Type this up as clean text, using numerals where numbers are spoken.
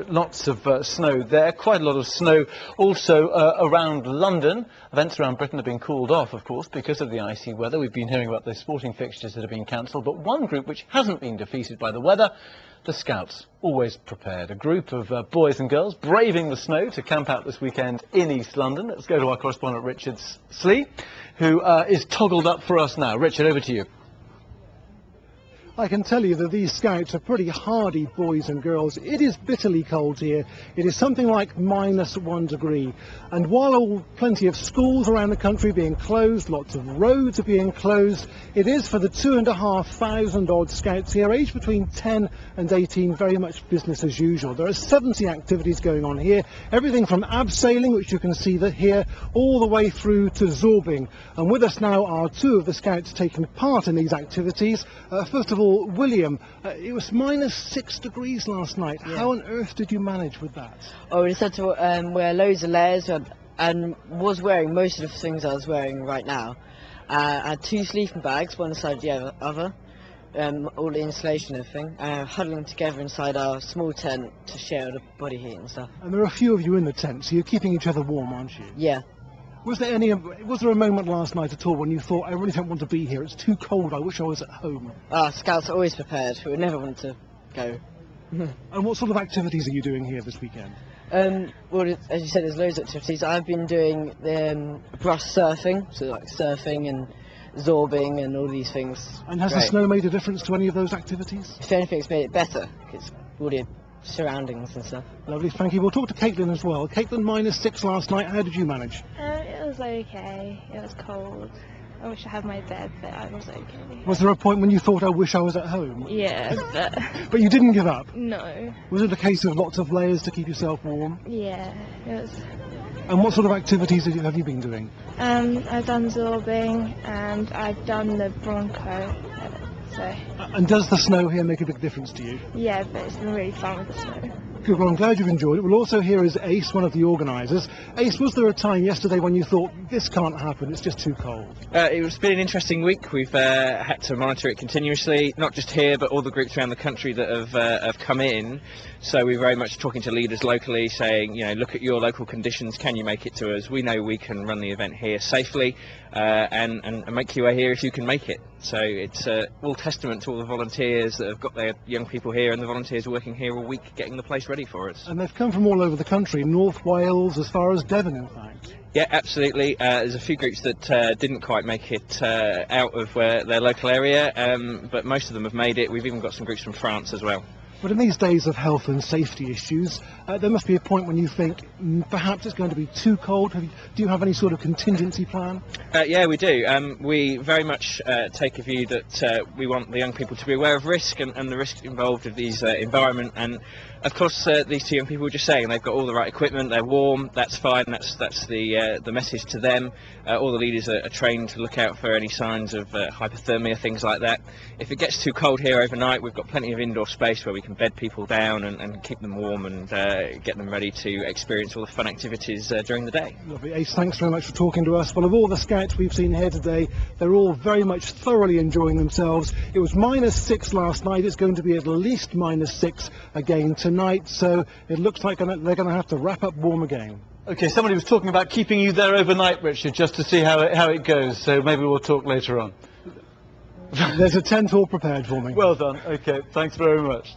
Lots of snow there, quite a lot of snow also around London. Events around Britain have been called off, of course, because of the icy weather. We've been hearing about the sporting fixtures that have been cancelled, but one group which hasn't been defeated by the weather, the Scouts, always prepared. A group of boys and girls braving the snow to camp out this weekend in East London. Let's go to our correspondent Richard Slee, who is toggled up for us now. Richard, over to you. I can tell you that these Scouts are pretty hardy boys and girls. It is bitterly cold here. It is something like -1 degree. And while plenty of schools around the country are being closed, lots of roads are being closed, it is for the 2,500 odd Scouts here, aged between 10 and 18, very much business as usual. There are 70 activities going on here, everything from abseiling, which you can see that here, all the way through to zorbing. And with us now are two of the Scouts taking part in these activities. First of all, William, it was -6 degrees last night. Yeah. How on earth did you manage with that? Oh, we just had to wear loads of layers and was wearing most of the things I was wearing right now. I had 2 sleeping bags, one side the other, all the insulation and everything, huddling together inside our small tent to share the body heat and stuff. And there are a few of you in the tent, so you're keeping each other warm, aren't you? Yeah. Was there a moment last night at all when you thought, I really don't want to be here, it's too cold, I wish I was at home? Scouts are always prepared, we never want to go. And what sort of activities are you doing here this weekend? Well, as you said, there's loads of activities. I've been doing brush surfing, so like surfing and zorbing and all these things. And has the snow made a difference to any of those activities? If anything, it's made it better, because all the surroundings and stuff. Lovely, thank you. We'll talk to Caitlin as well. Caitlin, -6 last night, how did you manage? It was okay, it was cold. I wish I had my bed, but I was okay. Was there a point when you thought, I wish I was at home? Yeah, but... But you didn't give up? No. Was it a case of lots of layers to keep yourself warm? Yeah, it was. And what sort of activities have you been doing? I've done zorbing and I've done the bronco. So. And does the snow here make a big difference to you? Yeah, but it's been really fun with the snow. Good, well I'm glad you've enjoyed it. We'll also hear is Ace, one of the organisers. Ace, was there a time yesterday when you thought, this can't happen, it's just too cold? It's been an interesting week. We've had to monitor it continuously, not just here but all the groups around the country that have come in. So we're very much talking to leaders locally, saying, you know, look at your local conditions, can you make it to us? We know we can run the event here safely and make your way here if you can make it. So it's all testament to all the volunteers that have got their young people here, and the volunteers working here all week getting the place ready for us. And they've come from all over the country, North Wales, as far as Devon in fact. Yeah, absolutely. There's a few groups that didn't quite make it out of their local area, but most of them have made it. We've even got some groups from France as well. But in these days of health and safety issues, there must be a point when you think perhaps it's going to be too cold. Do you have any sort of contingency plan? Yeah, we do. We very much take a view that we want the young people to be aware of risk and the risks involved of these environment. And of course, these 2 young people were just saying they've got all the right equipment, they're warm, that's fine, that's the message to them. All the leaders are trained to look out for any signs of hypothermia, things like that. If it gets too cold here overnight, we've got plenty of indoor space where we can bed people down and keep them warm and get them ready to experience all the fun activities during the day. Lovely. Ace, thanks very much for talking to us. Well, of all the Scouts we've seen here today, they're all very much thoroughly enjoying themselves. It was -6 last night, it's going to be at least -6 again tonight, so it looks like they're going to have to wrap up warm again. Okay, somebody was talking about keeping you there overnight, Richard, just to see how it goes, so maybe we'll talk later on. There's a tent all prepared for me. Well done. Okay, thanks very much.